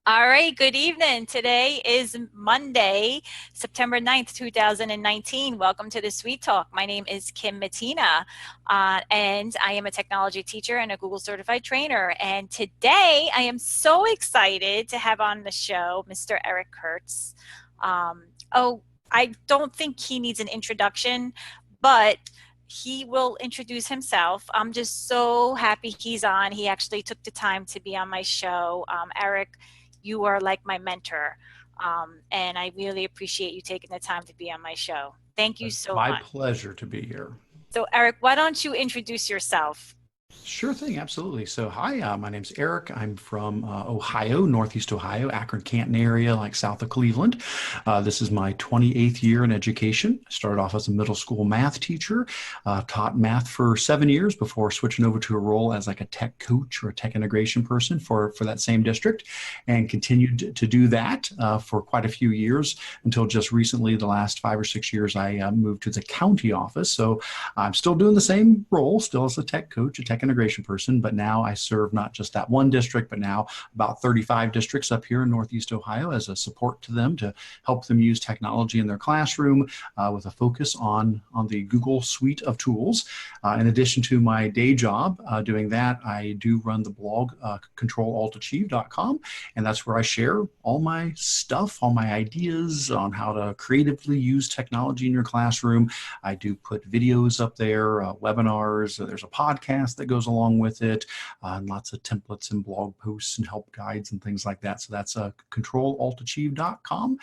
All right, good evening. Today is Monday, September 9th, 2019. Welcome to the Sweet Talk. My name is Kim Matina, and I am a technology teacher and a Google certified trainer. And today I am so excited to have on the show Mr. Eric Curts. Oh, I don't think he needs an introduction, but he will introduce himself. I'm just so happy he's on. He actually took the time to be on my show. Eric, you are like my mentor, and I really appreciate you taking the time to be on my show. Thank you so My much. pleasure to be here. So, Eric, why don't you introduce yourself? Sure thing, absolutely. So, hi, my name's Eric. I'm from Ohio, Northeast Ohio, Akron, Canton area, like south of Cleveland. This is my 28th year in education. I started off as a middle school math teacher, taught math for 7 years before switching over to a role as like a tech coach or a tech integration person for that same district, and continued to do that for quite a few years until just recently, the last 5 or 6 years, I moved to the county office. So, I'm still doing the same role, still as a tech coach, a tech integration person, but now I serve not just that one district, but now about 35 districts up here in Northeast Ohio as a support to them to help them use technology in their classroom with a focus on the Google suite of tools. In addition to my day job doing that, I do run the blog controlaltachieve.com, and that's where I share all my stuff, all my ideas on how to creatively use technology in your classroom. I do put videos up there, webinars. There's a podcast that goes along with it, and lots of templates and blog posts and help guides and things like that. So that's controlaltachieve.com,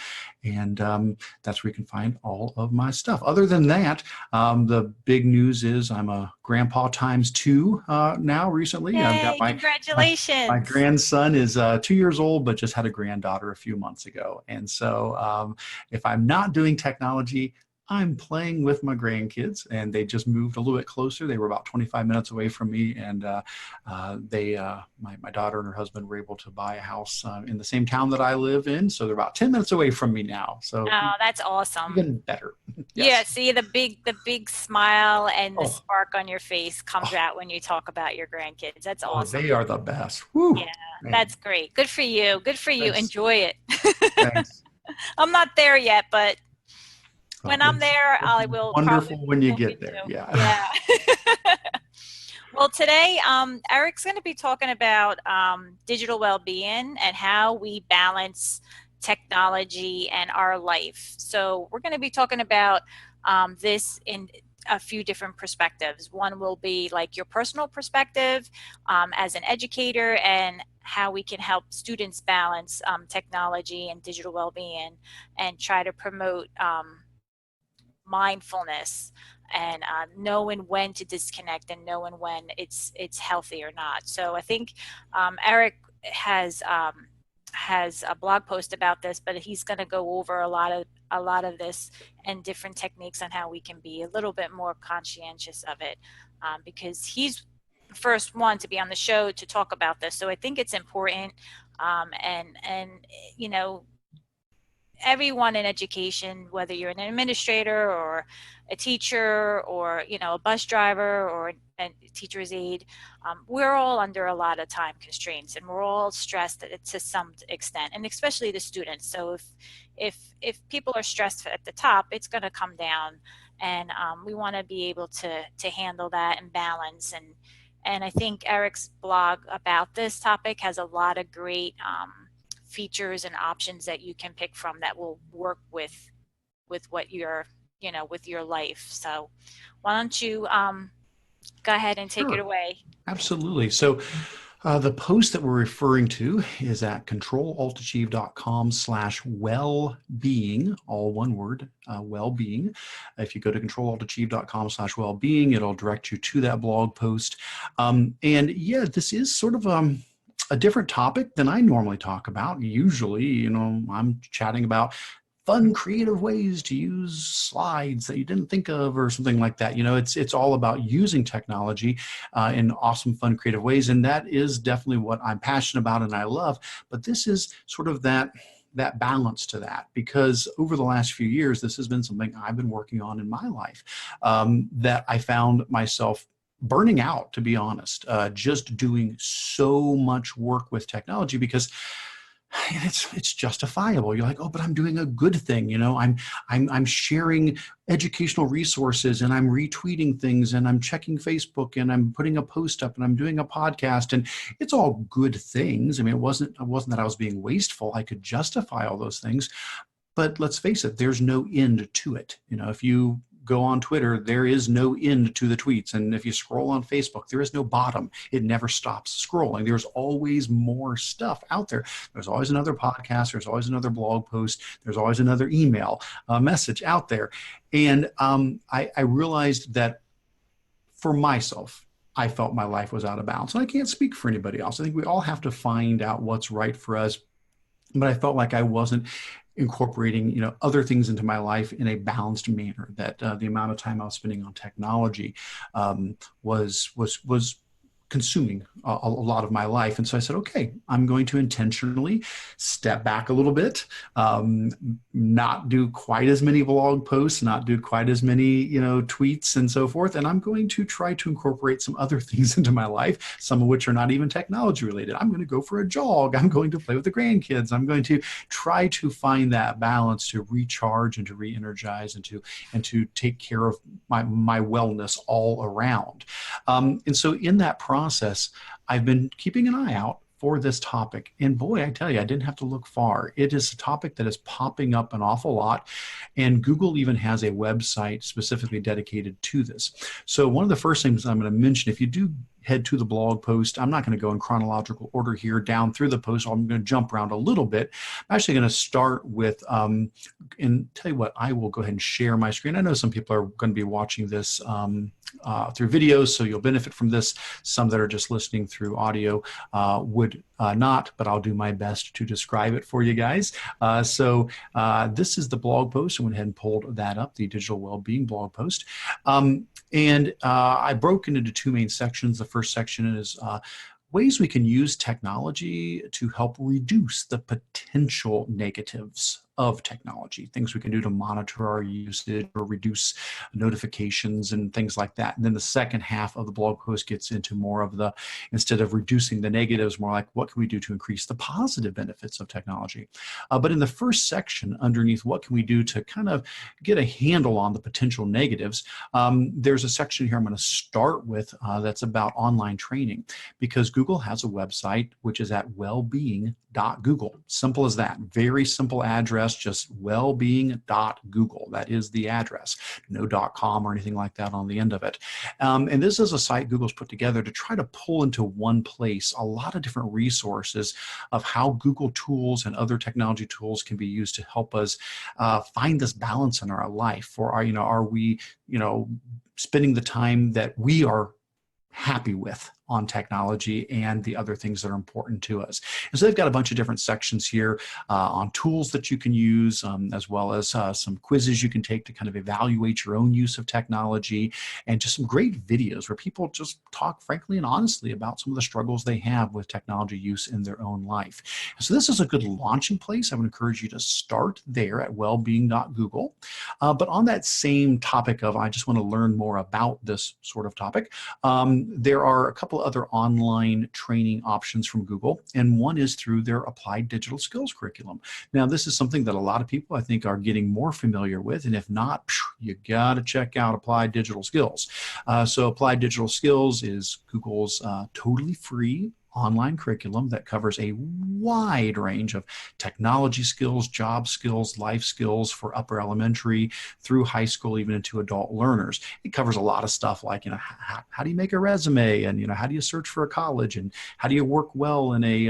and that's where you can find all of my stuff. Other than that, the big news is I'm a grandpa times two now recently. I've got Yay, my congratulations. grandson is 2 years old, but just had a granddaughter a few months ago. And so if I'm not doing technology, I'm playing with my grandkids, and they just moved a little bit closer. They were about 25 minutes away from me, and my daughter and her husband were able to buy a house in the same town that I live in, so they're about 10 minutes away from me now. So Oh, that's awesome. even better. Yeah, Yes. see the big smile and the Oh, spark on your face comes oh, out when you talk about your grandkids. That's oh, awesome. they are the best. Yeah, Woo, man. that's great. Good for you. Good for you. Thanks. Enjoy it. Thanks. I'm not there yet, but Well, when I'm there, it'll I be will probably wonderful when you look get there. into. Yeah. Yeah. Well, today, Eric's going to be talking about digital well-being and how we balance technology and our life. So we're going to be talking about this in a few different perspectives. One will be like your personal perspective as an educator and how we can help students balance technology and digital well-being and try to promote mindfulness and knowing when to disconnect and knowing when it's healthy or not. So I think Eric has a blog post about this, but he's going to go over a lot of this and different techniques on how we can be a little bit more conscientious of it, because he's the first one to be on the show to talk about this. So I think it's important, and you know everyone in education, whether you're an administrator or a teacher or a bus driver or a teacher's aide, we're all under a lot of time constraints and we're all stressed to some extent, and especially the students. So if people are stressed at the top, it's going to come down, and we want to be able to handle that and balance. And I think Eric's blog about this topic has a lot of great features and options that you can pick from that will work with what you're with your life. So why don't you go ahead and take it Sure. away. Absolutely. So the post that we're referring to is at controlaltachieve.com/well-being, all one word, well-being. If you go to controlaltachieve.com/well-being, it'll direct you to that blog post. And yeah, this is sort of a different topic than I normally talk about. Usually, I'm chatting about fun, creative ways to use slides that you didn't think of or something like that. It's all about using technology in awesome, fun, creative ways. And that is definitely what I'm passionate about and I love. But this is sort of that balance to that, because over the last few years, this has been something I've been working on in my life, that I found myself burning out, to be honest, just doing so much work with technology, because And it's justifiable. You're like, oh, but I'm doing a good thing. I'm sharing educational resources, and I'm retweeting things, and I'm checking Facebook, and I'm putting a post up, and I'm doing a podcast, and it's all good things. I mean, it wasn't that I was being wasteful. I could justify all those things. But let's face it, there's no end to it. If you go on Twitter, there is no end to the tweets. And if you scroll on Facebook, there is no bottom. It never stops scrolling. There's always more stuff out there. There's always another podcast. There's always another blog post. There's always another email message out there. And I realized that for myself, I felt my life was out of balance. And I can't speak for anybody else. I think we all have to find out what's right for us, but I felt like I wasn't incorporating other things into my life in a balanced manner, that the amount of time I was spending on technology was consuming a lot of my life. And so I said, okay, I'm going to intentionally step back a little bit, not do quite as many blog posts, not do quite as many, tweets and so forth. And I'm going to try to incorporate some other things into my life, some of which are not even technology related. I'm going to go for a jog. I'm going to play with the grandkids. I'm going to try to find that balance to recharge and to re-energize and to take care of my wellness all around. And so in that process, I've been keeping an eye out for this topic. And boy, I tell you, I didn't have to look far. It is a topic that is popping up an awful lot. And Google even has a website specifically dedicated to this. So one of the first things I'm going to mention, if you do head to the blog post, I'm not going to go in chronological order here down through the post. I'm going to jump around a little bit. I'm actually going to start with, and tell you what, I will go ahead and share my screen. I know some people are going to be watching this through videos, so you'll benefit from this. Some that are just listening through audio would not, but I'll do my best to describe it for you guys. So this is the blog post. I went ahead and pulled that up, the Digital Wellbeing blog post. And I broke it into two main sections. The first section is ways we can use technology to help reduce the potential negatives of technology, things we can do to monitor our usage or reduce notifications and things like that. And then the second half of the blog post gets into more of the, instead of reducing the negatives, more like what can we do to increase the positive benefits of technology. But in the first section underneath, what can we do to kind of get a handle on the potential negatives, there's a section here I'm going to start with that's about online training, because Google has a website which is at wellbeing.google. Simple as that. Very simple address, just wellbeing.google. That is the address. No .com or anything like that on the end of it. And this is a site Google's put together to try to pull into one place a lot of different resources of how Google tools and other technology tools can be used to help us find this balance in our life. For our, are we, spending the time that we are happy with on technology and the other things that are important to us. And so they've got a bunch of different sections here on tools that you can use, as well as some quizzes you can take to kind of evaluate your own use of technology, and just some great videos where people just talk frankly and honestly about some of the struggles they have with technology use in their own life. And so this is a good launching place. I would encourage you to start there at wellbeing.google. But on that same topic of, I just want to learn more about this sort of topic, there are a couple other online training options from Google, and one is through their applied digital skills curriculum. Now, this is something that a lot of people I think are getting more familiar with, and if not, you got to check out applied digital skills. So applied digital skills is Google's totally free online curriculum that covers a wide range of technology skills, job skills, life skills for upper elementary through high school, even into adult learners. It covers a lot of stuff like, how do you make a resume, and, how do you search for a college, and how do you work well in a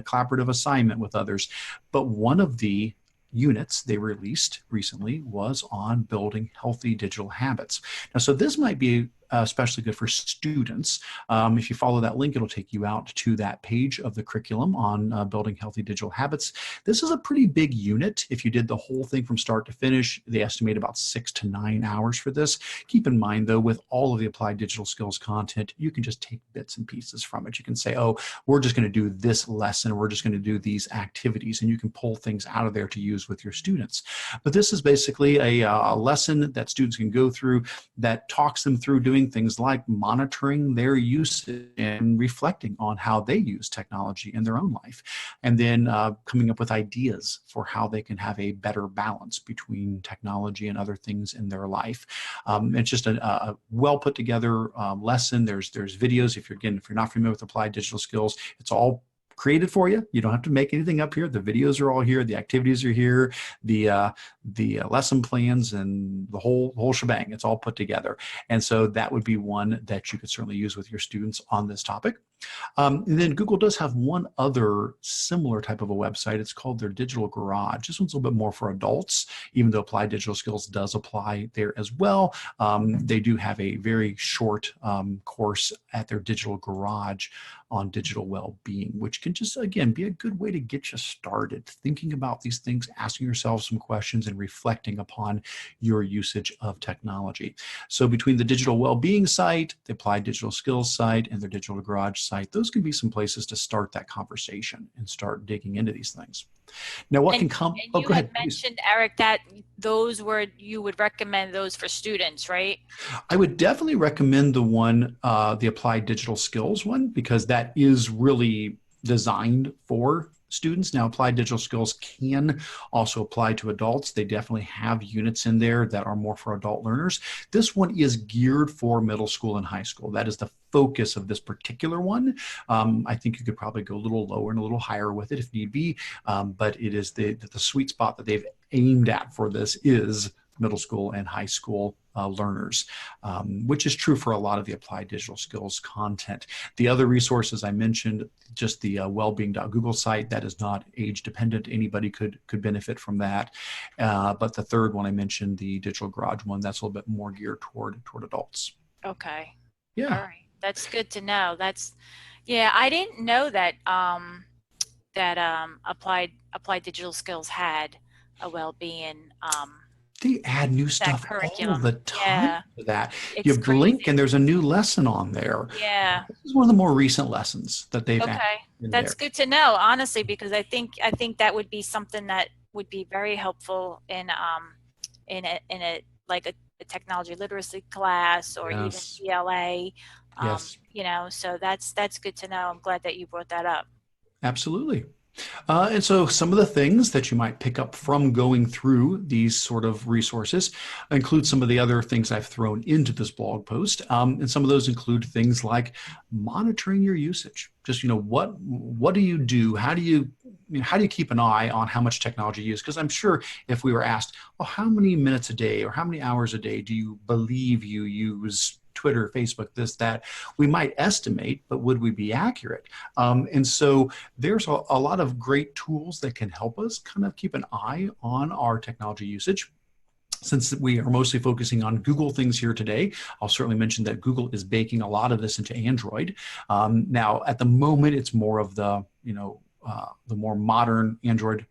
collaborative assignment with others. But one of the units they released recently was on building healthy digital habits. Now, so this might be especially good for students. If you follow that link, it'll take you out to that page of the curriculum on building healthy digital habits. This is a pretty big unit. If you did the whole thing from start to finish, they estimate about 6 to 9 hours for this. Keep in mind, though, with all of the applied digital skills content, you can just take bits and pieces from it. You can say, oh, we're just going to do this lesson, we're just going to do these activities, and you can pull things out of there to use with your students. But this is basically a lesson that students can go through that talks them through doing doing things like monitoring their usage and reflecting on how they use technology in their own life, and then coming up with ideas for how they can have a better balance between technology and other things in their life. It's just a well put together lesson. There's videos. If you're not familiar with applied digital skills, it's all created for you. You don't have to make anything up here. The videos are all here. The activities are here. The lesson plans and the whole shebang. It's all put together. And so that would be one that you could certainly use with your students on this topic. And then Google does have one other similar type of a website. It's called their Digital Garage. This one's a little bit more for adults, even though Applied Digital Skills does apply there as well. They do have a very short course at their Digital Garage on digital well-being, which can just, again, be a good way to get you started thinking about these things, asking yourself some questions, and reflecting upon your usage of technology. So between the Digital Wellbeing site, the Applied Digital Skills site, and their Digital Garage site, those can be some places to start that conversation and start digging into these things. Now, what can come? And Oh, you go had ahead, please. mentioned, Eric, that you would recommend those for students, right? I would definitely recommend the one, the Applied Digital Skills one, because that is really designed for students. Now, Applied Digital Skills can also apply to adults. They definitely have units in there that are more for adult learners. This one is geared for middle school and high school. That is the focus of this particular one. I think you could probably go a little lower and a little higher with it if need be, but it is the sweet spot that they've aimed at for this is middle school and high school learners, which is true for a lot of the applied digital skills content. The other resources I mentioned, just the wellbeing.google site, that is not age dependent. Anybody could benefit from that. But the third one I mentioned, the Digital Garage one, that's a little bit more geared toward adults. Okay. All Yeah. right. That's good to know. Yeah, I didn't know that applied digital skills had a well-being They add new that stuff all curriculum. the time Yeah, for that. it's You blink and crazy. there's a new lesson on there. Yeah. This is one of the more recent lessons that they've added Okay. in That's there. good to know, honestly, because I think that would be something that would be very helpful in a like a technology literacy class or even Yes. ELA. Yes. So that's good to know. I'm glad that you brought that up. Absolutely. And so some of the things that you might pick up from going through these sort of resources include some of the other things I've thrown into this blog post. And some of those include things like monitoring your usage. Just, what do you do? How do you keep an eye on how much technology you use? Because I'm sure if we were asked, well, how many minutes a day or how many hours a day do you believe you use Twitter, Facebook, this, that, we might estimate, but would we be accurate? And so there's a lot of great tools that can help us kind of keep an eye on our technology usage. Since we are mostly focusing on Google things here today, I'll certainly mention that Google is baking a lot of this into Android. Now, at the moment, it's more of the more modern Android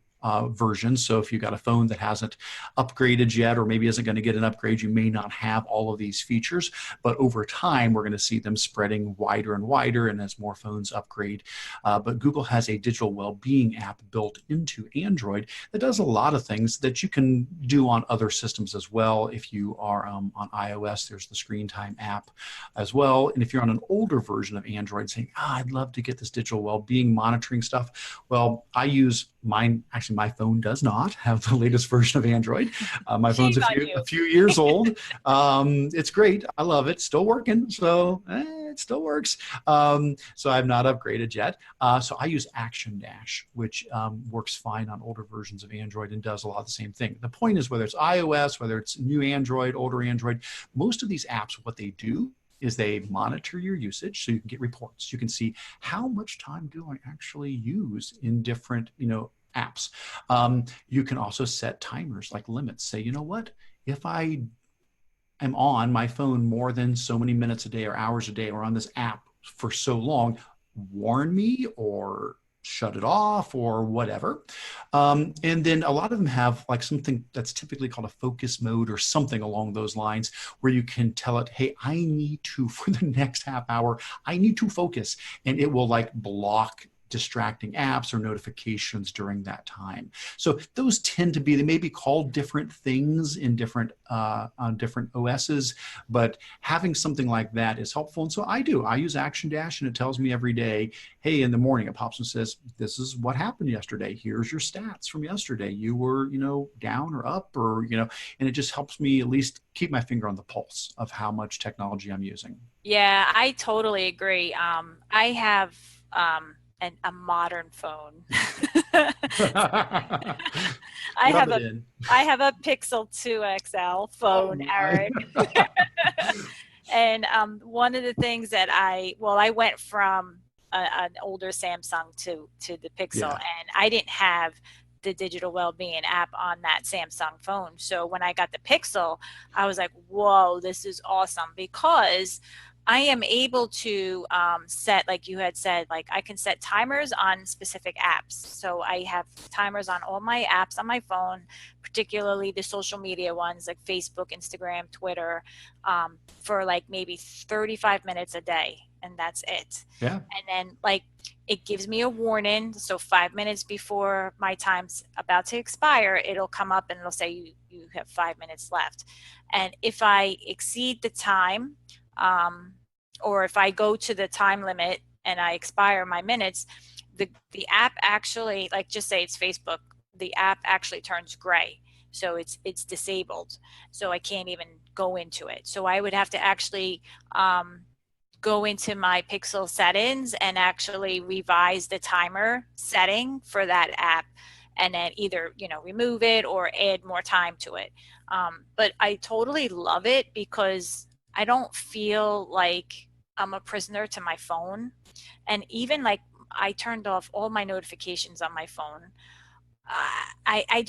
version. So if you've got a phone that hasn't upgraded yet, or maybe isn't going to get an upgrade, you may not have all of these features. But over time, we're going to see them spreading wider and wider, and as more phones upgrade. But Google has a digital well-being app built into Android that does a lot of things that you can do on other systems as well. If you are on iOS, there's the Screen Time app as well. And if you're on an older version of Android saying, I'd love to get this digital well-being monitoring stuff, well, I use mine. Actually, my phone does not have the latest version of Android. My phone's Shame on a you. few years old. It's great. I love it. Still working. So it still works. So I've not upgraded yet. So I use Action Dash, which works fine on older versions of Android and does a lot of the same thing. The point is, whether it's iOS, whether it's new Android, older Android, most of these apps, what they do is they monitor your usage so you can get reports. You can see how much time do I actually use in different, apps. You can also set timers, like limits. Say, you know what, if I am on my phone more than so many minutes a day or hours a day or on this app for so long, warn me or shut it off or whatever. And then a lot of them have like something that's typically called a focus mode or something along those lines, where you can tell it, hey, for the next half hour, I need to focus. And it will like block distracting apps or notifications during that time. So those tend to be, they may be called different things in different on different OSs, but having something like that is helpful. And so I use Action Dash, and it tells me every day, hey, in the morning it pops and says, this is what happened yesterday. Here's your stats from yesterday. You were, down or up, or, and it just helps me at least keep my finger on the pulse of how much technology I'm using. Yeah, I totally agree. I have a modern phone. I Rub have it a in. I have a Pixel 2 XL Oh phone, my. Eric. And one of the things that I went from an older Samsung to the Pixel, Yeah. and I didn't have the Digital Wellbeing app on that Samsung phone. So when I got the Pixel, I was like, whoa, this is awesome, because I am able to set, like you had said, like I can set timers on specific apps. So I have timers on all my apps on my phone, particularly the social media ones like Facebook, Instagram, Twitter, for like maybe 35 minutes a day, and that's it. Yeah. And then like it gives me a warning. So 5 minutes before my time's about to expire, it'll come up and it'll say you have 5 minutes left. And if I exceed the time, um, or if I go to the time limit and I expire my minutes, the app actually, like just say it's Facebook, the app actually turns gray. So it's disabled. So I can't even go into it. So I would have to actually go into my Pixel settings and actually revise the timer setting for that app, and then either remove it or add more time to it. But I totally love it because I don't feel like I'm a prisoner to my phone. And even like I turned off all my notifications on my phone. I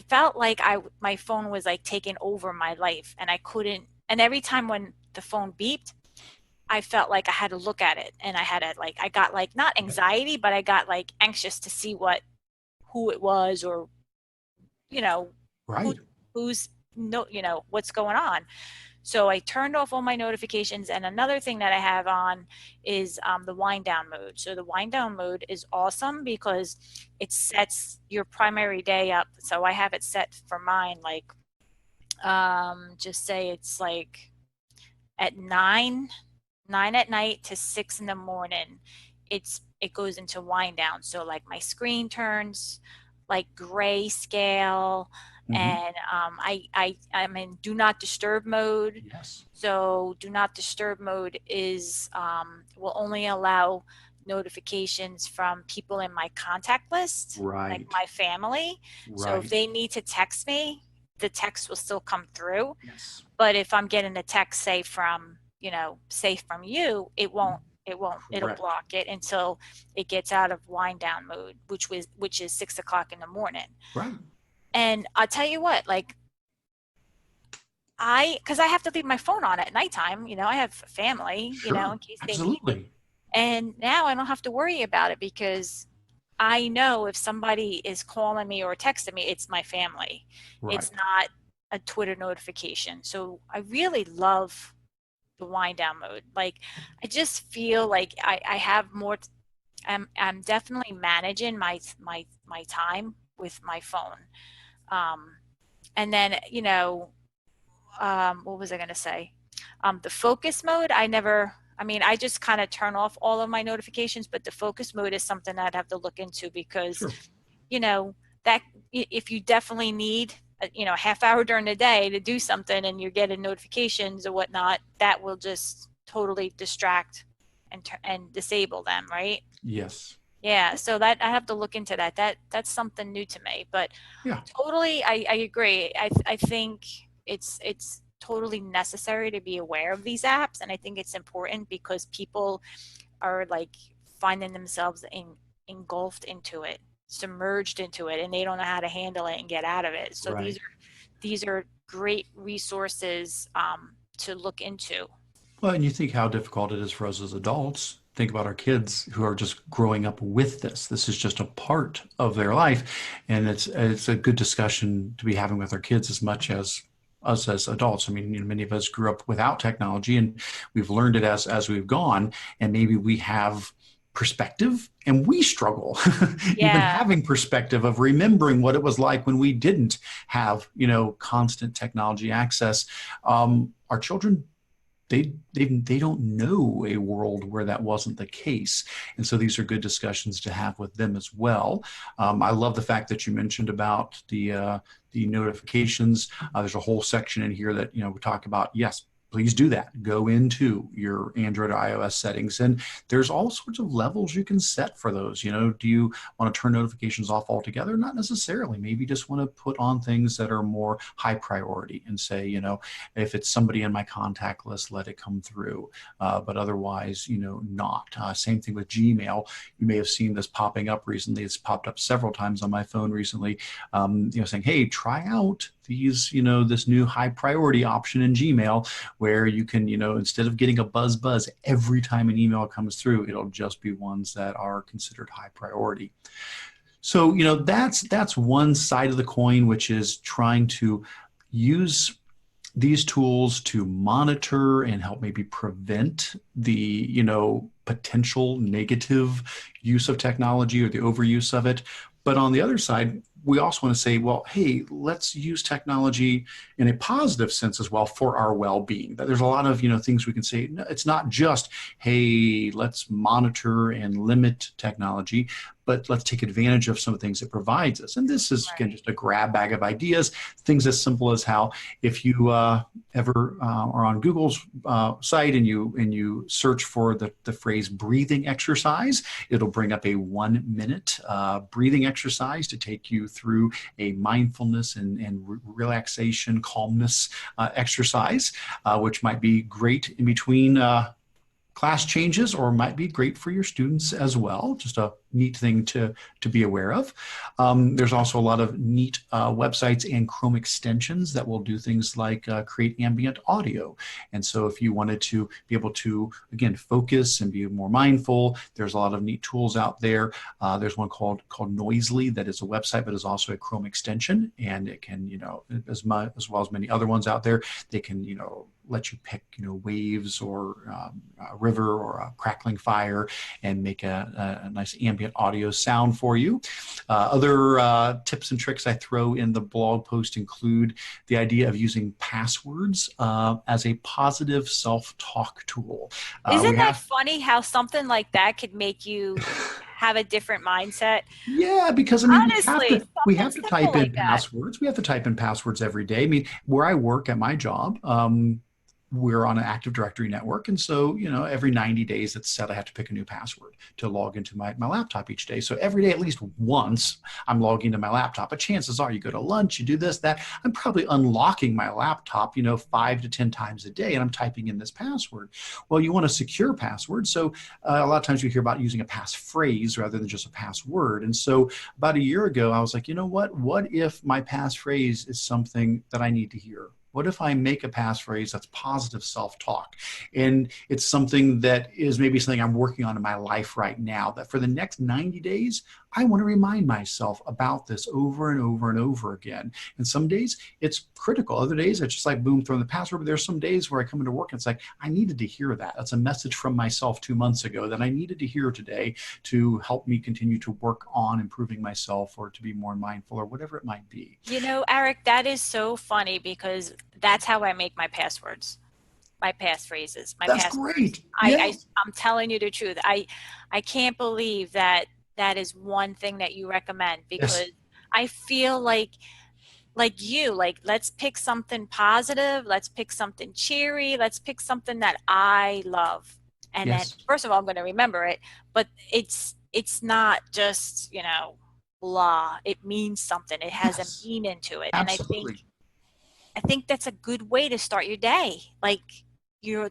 felt like my phone was like taking over my life, and I couldn't. And every time when the phone beeped, I felt like I had to look at it, and I got like not anxiety, but I got like anxious to see who it was, or you know who Right. who's no what's going on. So I turned off all my notifications. And another thing that I have on is the wind down mode. So the wind down mode is awesome because it sets your primary day up. So I have it set for mine, like just say it's like at 9 at night to 6 in the morning. It goes into wind down. So like my screen turns like grayscale, Hmm. and I'm in do not disturb mode. Yes. So do not disturb mode is will only allow notifications from people in my contact list, like Right. my family. So if Right. they need to text me, the text will still come through. Yes. But if I'm getting a text, say from you, it'll Correct. block it until it gets out of wind down mode, which is 6 o'clock in the morning. Right. And I'll tell you what, like because I have to leave my phone on at nighttime, I have family, Sure. in case they need me. Absolutely. And now I don't have to worry about it because I know if somebody is calling me or texting me, it's my family. It's Right. not a Twitter notification. So I really love the wind down mode. Like I just feel like I have more. I'm definitely managing my time with my phone. Um, and then what was I going to say? The focus mode, I just kind of turn off all of my notifications, but the focus mode is something I'd have to look into because, Sure. you know, that if you definitely need, a half hour during the day to do something and you're getting notifications or whatnot, that will just totally distract and disable them, right? Yes. Yeah, so that I have to look into that. That's something new to me, but Yeah. totally, I agree. I think it's totally necessary to be aware of these apps, and I think it's important because people are like finding themselves engulfed into it, submerged into it, and they don't know how to handle it and get out of it. So Right. these are great resources to look into. Well, and you think how difficult it is for us as adults. Think about our kids who are just growing up with this. This is just a part of their life, and it's a good discussion to be having with our kids as much as us as adults. I mean, many of us grew up without technology, and we've learned it as we've gone, and maybe we have perspective, and we struggle even Yeah. having perspective of remembering what it was like when we didn't have, constant technology access. Our children, they don't know a world where that wasn't the case, and so these are good discussions to have with them as well. I love the fact that you mentioned about the notifications. There's a whole section in here that we talk about. Yes, please do that. Go into your Android or iOS settings, and there's all sorts of levels you can set for those. Do you want to turn notifications off altogether? Not necessarily. Maybe just want to put on things that are more high priority and say, if it's somebody in my contact list, let it come through. But otherwise, not. Same thing with Gmail. You may have seen this popping up recently. It's popped up several times on my phone recently, saying, hey, try out these, this new high priority option in Gmail where you can, instead of getting a buzz every time an email comes through, it'll just be ones that are considered high priority. So, that's one side of the coin, which is trying to use these tools to monitor and help maybe prevent the, potential negative use of technology or the overuse of it. But on the other side, we also want to say, well, hey, let's use technology in a positive sense as well for our well-being. There's a lot of, things we can say. No, it's not just, hey, let's monitor and limit technology, but let's take advantage of some of the things it provides us. And this is, again, Right. just a grab bag of ideas, things as simple as how if you ever are on Google's site and you search for the phrase breathing exercise, it'll bring up a 1 minute breathing exercise to take you through a mindfulness and relaxation, calmness exercise, which might be great in between class changes or might be great for your students as well. Just a neat thing to be aware of. There's also a lot of neat websites and Chrome extensions that will do things like create ambient audio. And so if you wanted to be able to, again, focus and be more mindful, there's a lot of neat tools out there. There's one called Noisely that is a website, but is also a Chrome extension. And it can, as well as many other ones out there, they can, let you pick, waves or a river or a crackling fire and make a nice ambient audio sound for you. Other tips and tricks I throw in the blog post include the idea of using passwords as a positive self-talk tool. We Isn't that have funny how something like that could make you have a different mindset? Yeah, because I mean Honestly, we something have to type simple in like that. passwords. We have to type in passwords every day. I mean, where I work at my job, we're on an Active Directory network, and so every 90 days it's set I have to pick a new password to log into my laptop each day. So every day, at least once, I'm logging into my laptop. But chances are, you go to lunch, you do this, that. I'm probably unlocking my laptop, 5 to 10 times a day, and I'm typing in this password. Well, you want a secure password, so a lot of times you hear about using a passphrase rather than just a password. And so about a year ago, I was like, you know what? What if my passphrase is something that I need to hear? What if I make a passphrase that's positive self-talk? And it's something that is maybe something I'm working on in my life right now, that for the next 90 days, I want to remind myself about this over and over and over again. And some days it's critical. Other days it's just like, boom, throw in the password. But there's some days where I come into work and it's like, I needed to hear that. That's a message from myself 2 months ago that I needed to hear today to help me continue to work on improving myself or to be more mindful or whatever it might be. Eric, that is so funny because that's how I make my passwords, my passphrases, my That's passwords. great. Yeah, I'm telling you the truth. I can't believe that that is one thing that you recommend yes, because I feel like let's pick something positive, let's pick something cheery, let's pick something that I love. And then yes, first of all, I'm going to remember it, but it's not just, blah. It means something. It has a yes, meaning to it. And absolutely. I think that's a good way to start your day. Like you're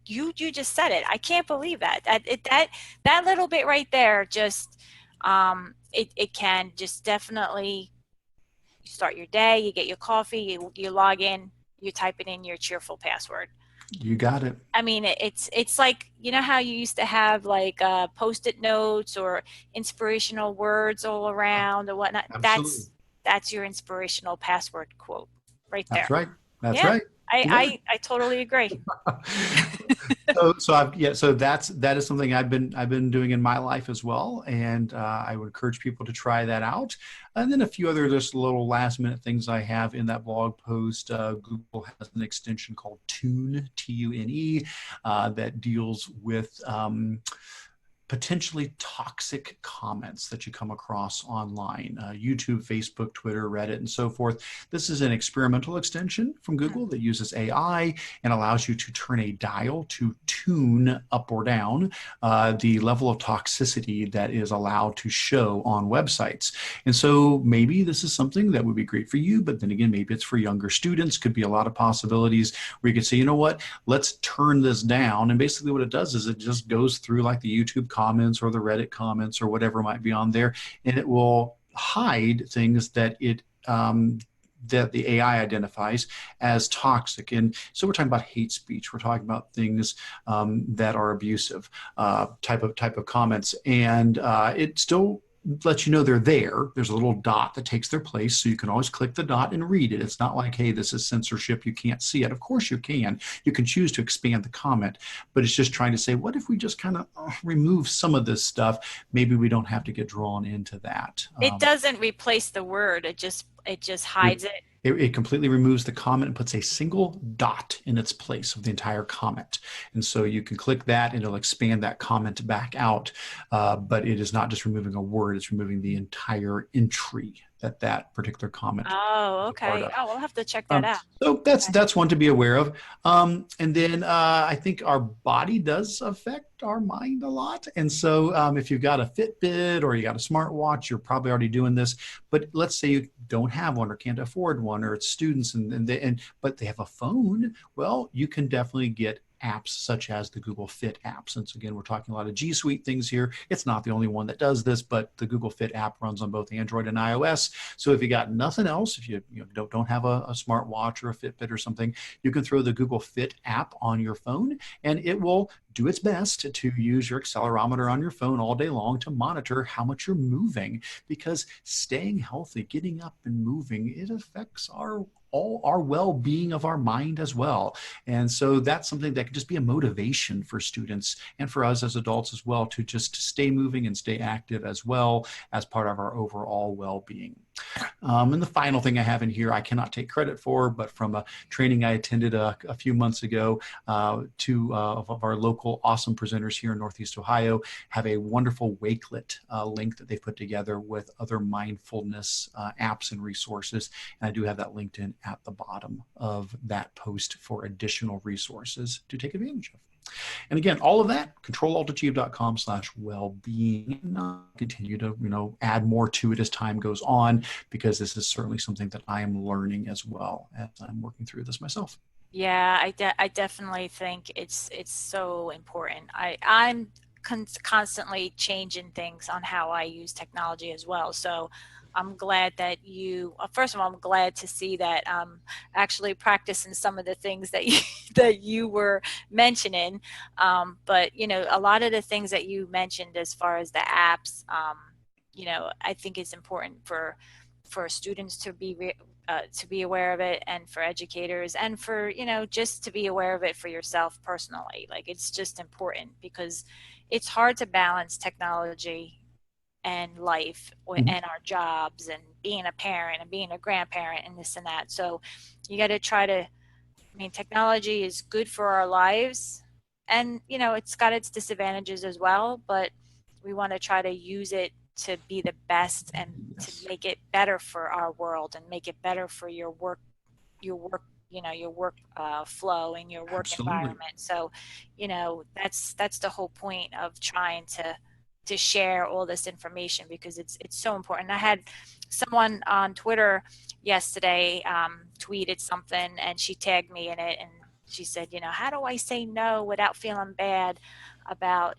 you just said it. I can't believe that little bit right there just it can just definitely start your day, you get your coffee, you log in, you type it in your cheerful password. You got it. I mean, it's like how you used to have like post-it notes or inspirational words all around or whatnot. Absolutely. That's your inspirational password quote right That's there. right. That's Yeah. right. I totally agree. That is something I've been doing in my life as well, and I would encourage people to try that out. And then a few other just little last minute things I have in that blog post. Google has an extension called Tune, Tune, that deals with potentially toxic comments that you come across online, YouTube, Facebook, Twitter, Reddit, and so forth. This is an experimental extension from Google that uses AI and allows you to turn a dial to tune up or down the level of toxicity that is allowed to show on websites. And so maybe this is something that would be great for you, but then again, maybe it's for younger students. Could be a lot of possibilities where you could say, you know what, let's turn this down. And basically what it does is it just goes through like the YouTube comments or the Reddit comments or whatever might be on there, and it will hide things that that the AI identifies as toxic. And so we're talking about hate speech. We're talking about things that are abusive, type of comments, and it still lets you know they're there. There's a little dot that takes their place, so you can always click the dot and read it. It's not like, hey, this is censorship, you can't see it. Of course you can. You can choose to expand the comment, but it's just trying to say, what if we just kind of remove some of this stuff? Maybe we don't have to get drawn into that. It doesn't replace the word. It just hides it. It completely removes the comment and puts a single dot in its place of the entire comment. And so you can click that and it'll expand that comment back out. But it is not just removing a word, it's removing the entire entry that particular comment Oh, is a part okay. of. Oh, we'll have to check that out. So Okay. that's one to be aware of. And then I think our body does affect our mind a lot. And so if you've got a Fitbit or you got a smartwatch, you're probably already doing this. But let's say you don't have one or can't afford one, or it's students but they have a phone. Well, you can definitely get apps such as the Google Fit apps. And so again, we're talking a lot of G Suite things here. It's not the only one that does this, but the Google Fit app runs on both Android and iOS. So if you got nothing else, if you don't have a smartwatch or a Fitbit or something, you can throw the Google Fit app on your phone, and it will do its best to use your accelerometer on your phone all day long to monitor how much you're moving, because staying healthy, getting up and moving, it affects all our well-being of our mind as well. And so that's something that could just be a motivation for students and for us as adults as well, to just stay moving and stay active as well as part of our overall well-being. And the final thing I have in here, I cannot take credit for, but from a training I attended a few months ago, two of our local awesome presenters here in Northeast Ohio have a wonderful Wakelet link that they've put together with other mindfulness apps and resources. And I do have that linked in at the bottom of that post for additional resources to take advantage of. And again, all of that, controlaltachieve.com/wellbeing. Continue to, add more to it as time goes on, because this is certainly something that I am learning as well as I'm working through this myself. Yeah, I definitely think it's so important. I'm constantly changing things on how I use technology as well. So I'm glad that first of all, I'm glad to see that actually practicing some of the things that you that you were mentioning. But a lot of the things that you mentioned as far as the apps, I think it's important for students to be aware of it, and for educators, and for just to be aware of it for yourself personally. Like, it's just important, because it's hard to balance technology and life Mhm. and our jobs and being a parent and being a grandparent and this and that. So you got to try to, technology is good for our lives, and it's got its disadvantages as well, but we want to try to use it to be the best and to Yes, make it better for our world and make it better for your work flow and your work absolutely. environment. So that's the whole point of trying to share all this information, because it's so important. I had someone on Twitter yesterday tweeted something, and she tagged me in it, and she said, how do I say no without feeling bad about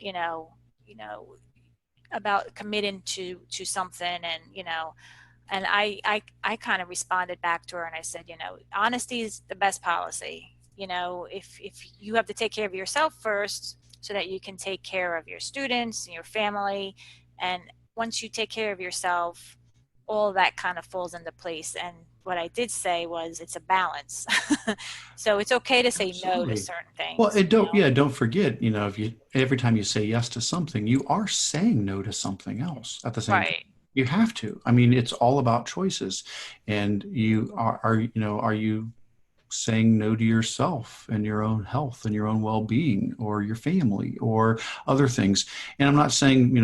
about committing to something, and I kind of responded back to her, and I said, honesty is the best policy. If you have to take care of yourself first, so that you can take care of your students and your family, and once you take care of yourself, all that kind of falls into place. And what I did say was it's a balance. So it's okay to say no to Absolutely. certain Well, things, and don't forget, if you every time you say yes to something, you are saying no to something else at the same time. Right, You have to. I mean, it's all about choices. And are you saying no to yourself and your own health and your own well-being or your family or other things? And I'm not saying,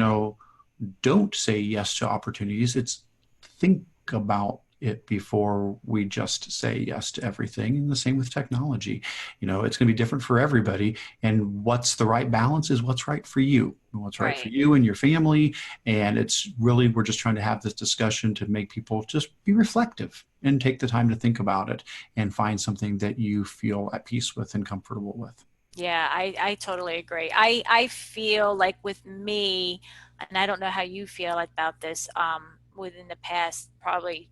don't say yes to opportunities. It's think about it before we just say yes to everything. And the same with technology. It's going to be different for everybody. And what's the right balance is what's right for you. What's right for right. you and your family. And it's really, we're just trying to have this discussion to make people just be reflective and take the time to think about it and find something that you feel at peace with and comfortable with. Yeah, I totally agree. I feel like with me, and I don't know how you feel about this, within the past probably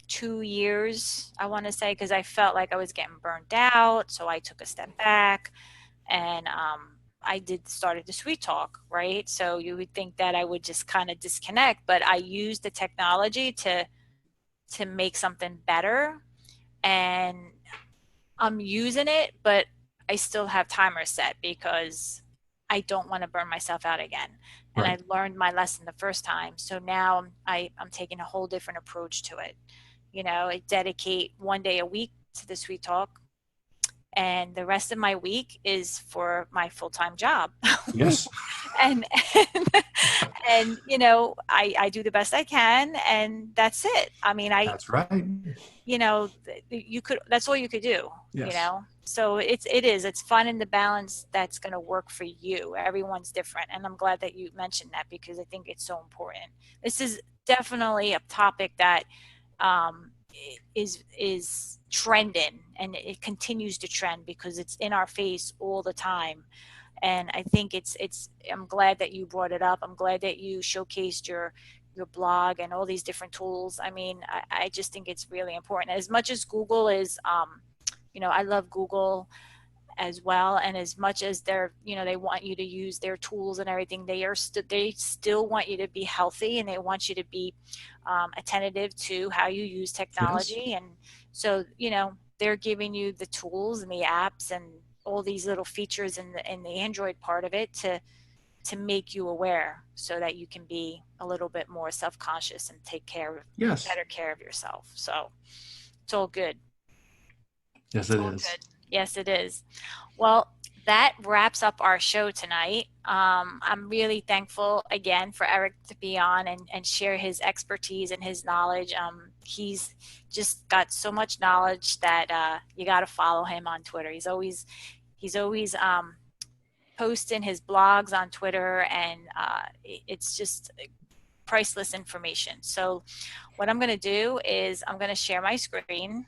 2 years, I want to say, because I felt like I was getting burnt out. So I took a step back and I did started the sweet talk, right? So you would think that I would just kind of disconnect, but I used the technology to make something better, and I'm using it, but I still have timers set because I don't want to burn myself out again. And I Right. learned my lesson the first time. So now I'm taking a whole different approach to it. I dedicate one day a week to the sweet talk, and the rest of my week is for my full-time job. Yes, and and, I do the best I can, and that's it. I mean, that's right. you could, that's all you could do, Yes. so it's finding the balance that's going to work for you. Everyone's different, and I'm glad that you mentioned that because I think it's so important. This is definitely a topic that um, is trending, and it continues to trend because it's in our face all the time. And I think I'm glad that you brought it up. I'm glad that you showcased your blog and all these different tools. I mean, I just think it's really important. As much as Google is, I love Google as well. And as much as they want you to use their tools and everything, they still want you to be healthy, and they want you to be attentive to how you use Yes. technology. And so, they're giving you the tools and the apps and all these little features in the Android part of it to make you aware so that you can be a little bit more self-conscious and take Yes. better care of yourself. So it's all good. Yes, It's it all is. good. Yes, it is. Well, that wraps up our show tonight. I'm really thankful again for Eric to be on and share his expertise and his knowledge. He's just got so much knowledge that you got to follow him on Twitter. He's always posting his blogs on Twitter, and it's just priceless information. So, what I'm going to do is I'm going to share my screen.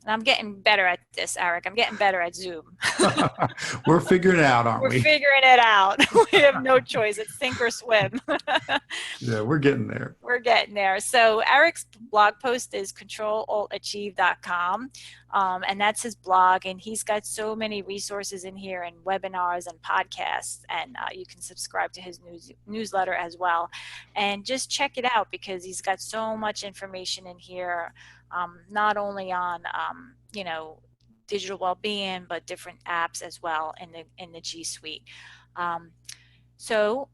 And I'm getting better at this, Eric. I'm getting better at Zoom. We're figuring it out, aren't We're we? figuring it out. We have no choice. It's sink or swim. Yeah, we're getting there. We're getting there. So Eric's blog post is controlaltachieve.com. And that's his blog. And he's got so many resources in here, and webinars and podcasts. And you can subscribe to his newsletter as well. And just check it out because he's got so much information in here, not only on, digital well-being, but different apps as well in the G Suite. Um, so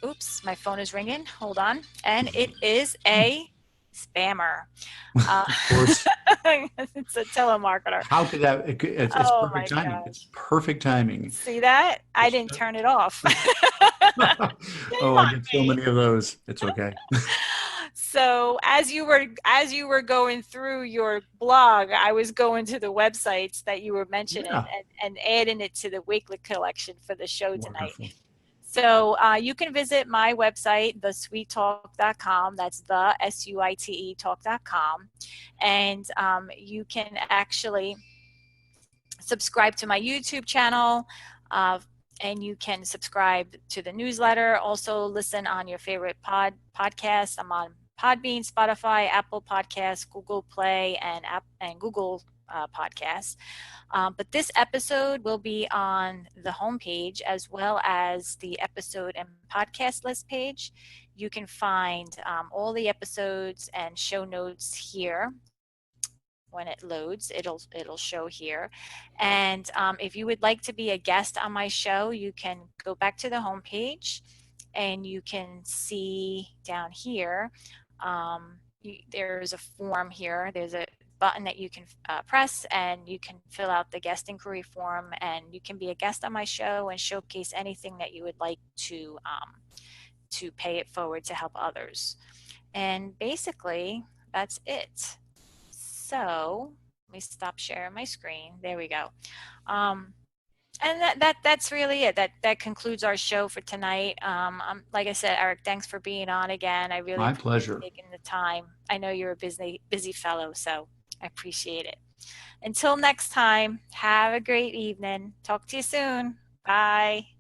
Oops, my phone is ringing. Hold on. And it is a spammer. Uh, Of course. it's a telemarketer. How could that? It's Oh perfect my timing. gosh. It's perfect timing. See that? I It's didn't turn it off. Shame oh, I on get so me. many of those. It's okay. So as you were going through your blog, I was going to the websites that you were mentioning Yeah, and adding it to the weekly collection for the show tonight. wonderful. So you can visit my website, thesweettalk.com. That's the SUITE talk.com. And you can actually subscribe to my YouTube channel. And you can subscribe to the newsletter. Also, listen on your favorite podcast. I'm on Podbean, Spotify, Apple Podcasts, Google Play, and Google podcasts. But this episode will be on the homepage as well as the episode and podcast list page. You can find all the episodes and show notes here. When it loads, it'll show here. And if you would like to be a guest on my show, you can go back to the homepage and you can see down here. There's a form here. There's a button that you can press, and you can fill out the guest inquiry form, and you can be a guest on my show and showcase anything that you would like to pay it forward to help others. And basically, that's it. So let me stop sharing my screen. There we go. And that's really it. That concludes our show for tonight. Like I said, Eric, thanks for being on again. I really My appreciate you pleasure. taking the time. I know you're a busy fellow, so I appreciate it. Until next time, have a great evening. Talk to you soon. Bye.